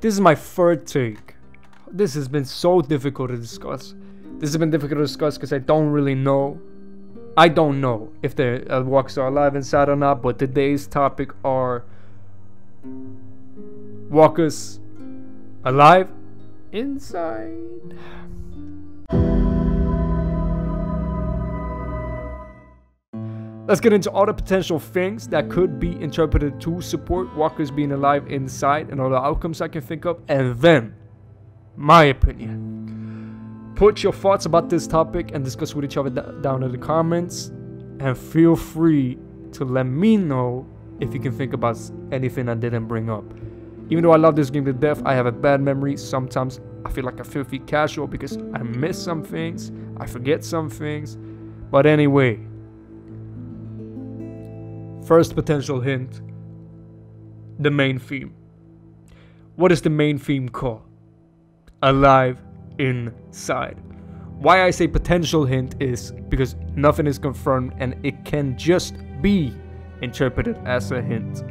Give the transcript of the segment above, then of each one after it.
This is my third take. This has been so difficult to discuss. This has been difficult to discuss because I don't really know. I don't know if the walkers are alive inside or not, but today's topic are walkers alive inside. Let's get into all the potential things that could be interpreted to support walkers being alive inside and all the outcomes I can think of, and then my opinion. Put your thoughts about this topic and discuss with each other down in the comments, and feel free to let me know if you can think about anything I didn't bring up. Even though I love this game to death, I have a bad memory. Sometimes I feel like a filthy casual because I miss some things, I forget some things. But anyway, first potential hint, the main theme. What is the main theme called? Alive inside. Why I say potential hint is because nothing is confirmed and it can just be interpreted as a hint.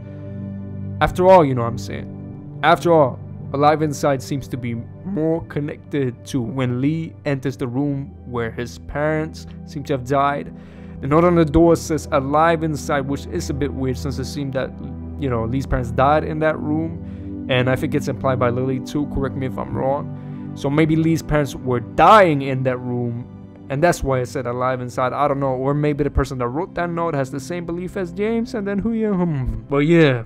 After all, you know what I'm saying? After all, alive inside seems to be more connected to when Lee enters the room where his parents seem to have died. The note on the door says alive inside, which is a bit weird since it seemed that, you know, Lee's parents died in that room. And I think it's implied by Lily too, correct me if I'm wrong. So maybe Lee's parents were dying in that room, and that's why it said alive inside. I don't know. Or maybe the person that wrote that note has the same belief as James, and then But yeah.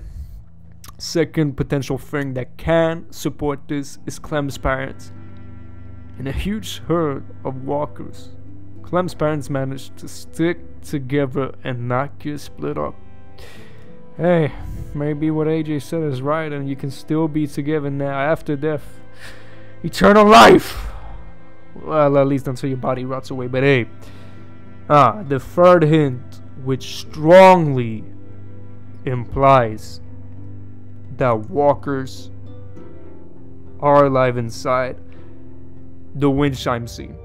Second potential thing that can support this is Clem's parents. In a huge herd of walkers, Clem's parents managed to stick together and not get split up. Hey, maybe what AJ said is right and you can still be together now after death. Eternal life! Well, at least until your body rots away, but hey. The third hint, which strongly implies that walkers are alive inside, the wind chime scene.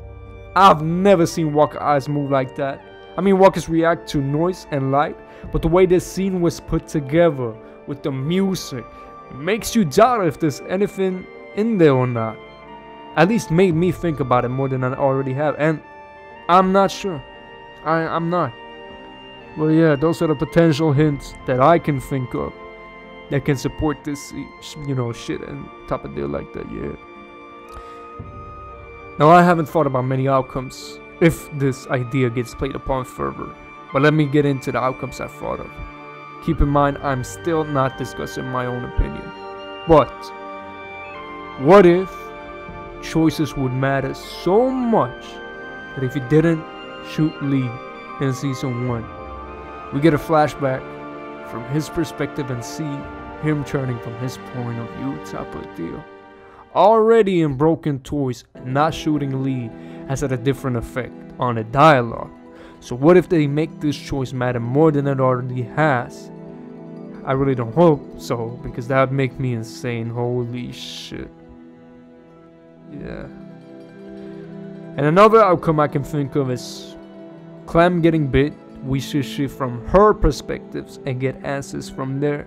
I've never seen walker eyes move like that. I mean, walkers react to noise and light, but the way this scene was put together with the music makes you doubt if there's anything in there or not. At least made me think about it more than I already have, and I'm not sure. I'm not. Well, yeah, those are the potential hints that I can think of that can support this, you know, shit and type of deal like that, yeah. Now, I haven't thought about many outcomes if this idea gets played upon further, but let me get into the outcomes I've thought of. Keep in mind, I'm still not discussing my own opinion. But what if choices would matter so much that if you didn't shoot Lee in season 1, we get a flashback from his perspective and see him turning from his point of view type of deal. Already in Broken Toys, not shooting Lee has had a different effect on the dialogue. So what if they make this choice matter more than it already has? I really don't hope so, because that would make me insane. Holy shit. Yeah. And another outcome I can think of is Clem getting bit. We should shift from her perspectives and get answers from there.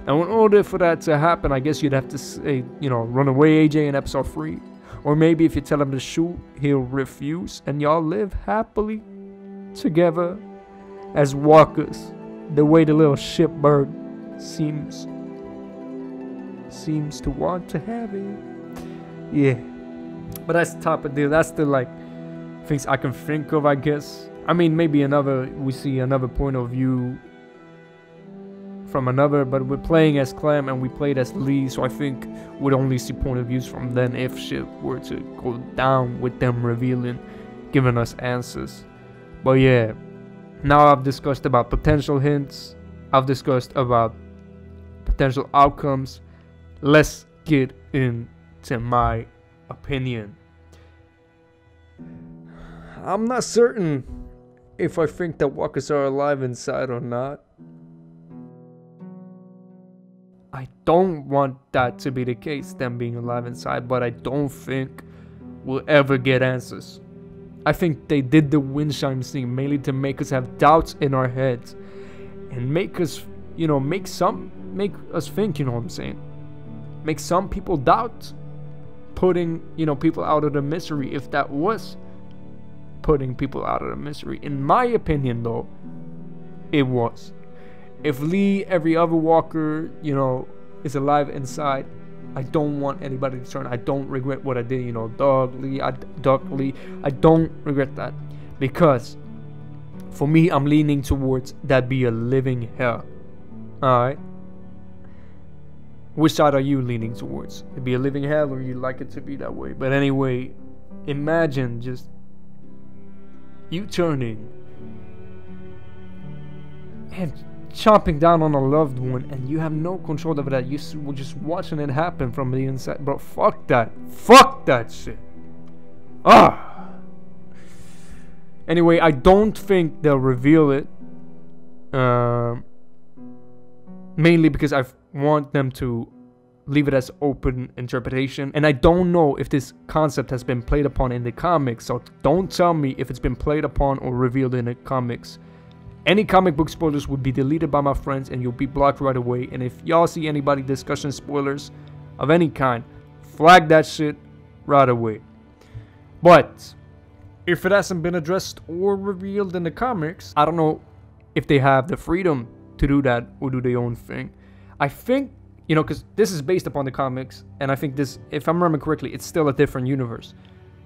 Now, in order for that to happen, I guess you'd have to say, you know, run away AJ in episode 3. Or maybe if you tell him to shoot, he'll refuse and y'all live happily together as walkers. The way the little ship bird seems to want to have it. Yeah. But that's the type of deal. That's the, like, things I can think of, I guess. I mean, maybe we see another point of view from another, but we're playing as Clem and we played as Lee, so I think we'd only see point of views from them if shit were to go down with them revealing, giving us answers. But yeah, now I've discussed about potential hints, I've discussed about potential outcomes. Let's get into my opinion. I'm not certain if I think that walkers are alive inside or not. I don't want that to be the case, them being alive inside, but I don't think we'll ever get answers. I think they did the wind chime scene mainly to make us have doubts in our heads and make us, you know, make us think, you know what I'm saying? make some people doubt putting, you know, people out of the misery, if that was putting people out of the misery. In my opinion, though, it was. If Lee, every other walker, you know, is alive inside, I don't want anybody to turn. I don't regret what I did, you know, Doug Lee. I don't regret that, because for me, I'm leaning towards that be a living hell. Alright? Which side are you leaning towards? It be a living hell, or you like it to be that way? But anyway, imagine just you turning and chomping down on a loved one, and you have no control over that. You were just watching it happen from the inside. Bro, fuck that. Fuck that shit. Ah. Anyway, I don't think they'll reveal it. Mainly because I want them to leave it as open interpretation. And I don't know if this concept has been played upon in the comics. So don't tell me if it's been played upon or revealed in the comics. Any comic book spoilers would be deleted by my friends, and you'll be blocked right away. And if y'all see anybody discussing spoilers of any kind, flag that shit right away. But if it hasn't been addressed or revealed in the comics, I don't know if they have the freedom to do that or do their own thing. I think, you know, because this is based upon the comics, and I think this, if I'm remembering correctly, it's still a different universe.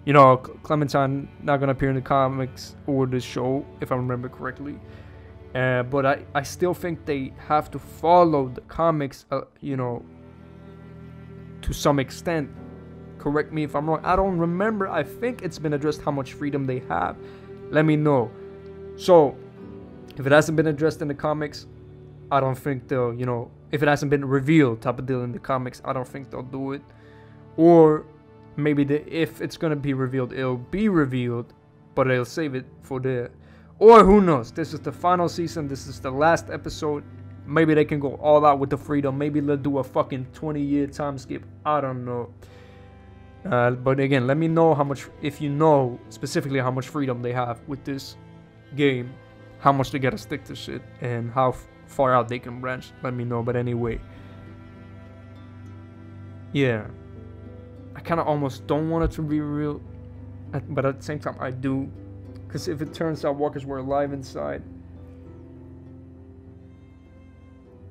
You know, Clementine not gonna appear in the comics or the show, if I remember correctly. But I still think they have to follow the comics, you know, to some extent. Correct me if I'm wrong. I don't remember. I think it's been addressed how much freedom they have. Let me know. So, if it hasn't been addressed in the comics, I don't think they'll, you know, if it hasn't been revealed type of deal in the comics, I don't think they'll do it. Or maybe if it's going to be revealed, it'll be revealed, but they'll save it for the... Or who knows? This is the final season. This is the last episode. Maybe they can go all out with the freedom. Maybe they'll do a fucking 20-year time skip. I don't know. But again, let me know how much, if you know specifically how much freedom they have with this game, how much they gotta stick to shit, and how far out they can branch. Let me know. But anyway, yeah, I kind of almost don't want it to be real, but at the same time I do, because if it turns out walkers were alive inside,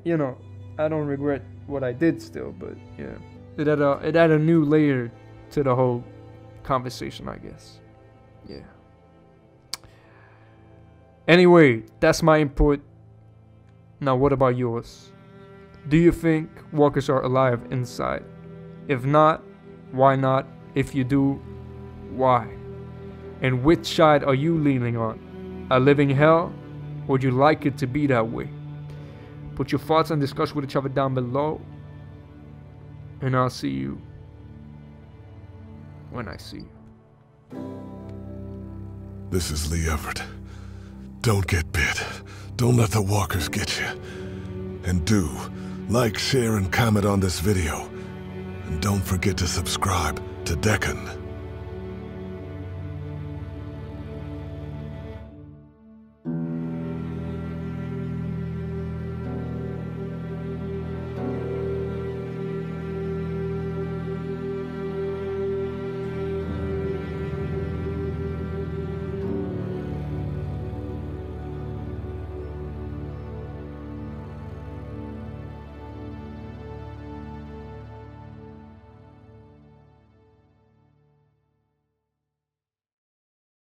you know, I don't regret what I did still. But yeah, it had a new layer to the whole conversation, I guess. Yeah. Anyway, that's my input. Now, what about yours? Do you think walkers are alive inside? If not, why not? If you do, why? And which side are you leaning on? A living hell? Or would you like it to be that way? Put your thoughts and discuss with each other down below. And I'll see you when I see you. This is Lee Everett. Don't get bit. Don't let the walkers get you. And do like, share, and comment on this video. And don't forget to subscribe to Dekon.